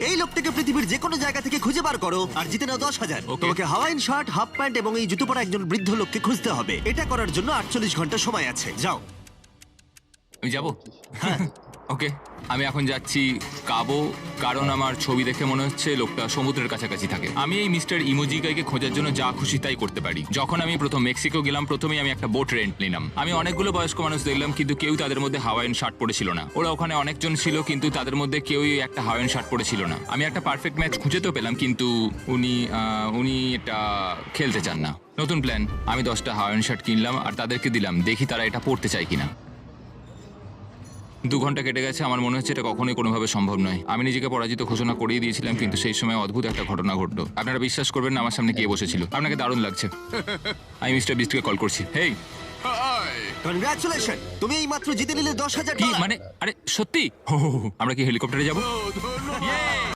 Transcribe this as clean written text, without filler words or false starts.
এই লোকটাকে পৃথিবীর যে কোনো জায়গা থেকে খুঁজে বার করো আর জিতে নাও 10,000। Okay. তোমাকে হাওয়াইন শার্ট, হাফ প্যান্ট এবং এই জুতো পরা একজন বৃদ্ধ লোককে খুঁজতে হবে। এটা করার জন্য 48 ঘন্টা সময় আছে। যাও। আমি যাব ওকে আমি এখন যাচ্ছি কাবো, কারণ আমার ছবি দেখে মনে হচ্ছে লোকটা সমুদ্রের কাছাকাছি থাকে। আমি এই মিস্টার ইমোজি গাইকে খোঁজার জন্য যা খুশি তাই করতে পারি। যখন আমি প্রথম মেক্সিকো গেলাম, প্রথমেই আমি একটা বোট রেন্ট নিলাম। আমি অনেকগুলো বয়স্ক মানুষ দেখলাম, কিন্তু কেউ তাদের মধ্যে হাওয়াইন শার্ট পরেছিল না। ওরা ওখানে অনেকজন ছিল, কিন্তু তাদের মধ্যে কেউই একটা হাওয়াইন শার্ট পরেছিল না। আমি একটা পারফেক্ট ম্যাচ খুঁজে তো পেলাম, কিন্তু উনি এটা খেলতে চান না। নতুন প্ল্যান, আমি 10টা হাওয়াইন শার্ট কিনলাম আর তাদেরকে দিলাম, দেখি তারা এটা পরতে চায় কিনা। 2 ঘন্টা কেটে গেছে, আমার মনে হচ্ছে এটা কখনোই কোনোভাবে সম্ভব নয়। আমি নিজেকে পরাজিত ঘোষণা করিয়ে দিয়েছিলাম, কিন্তু সেই সময় অদ্ভুত একটা ঘটনা ঘটলো। আপনারা বিশ্বাস করবেন না, আমার সামনে কে বসেছিল। আপনাকে দারুণ লাগছে। আমি মিস্টার বিস্টকে কল করছি। হেই, কনগ্রাচুলেশন, তুমি এই মাত্র জিতে নিলে 10,000 কি ডলার। মানে? আরে সত্যি? আমরা কি হেলিকপ্টারে যাবো?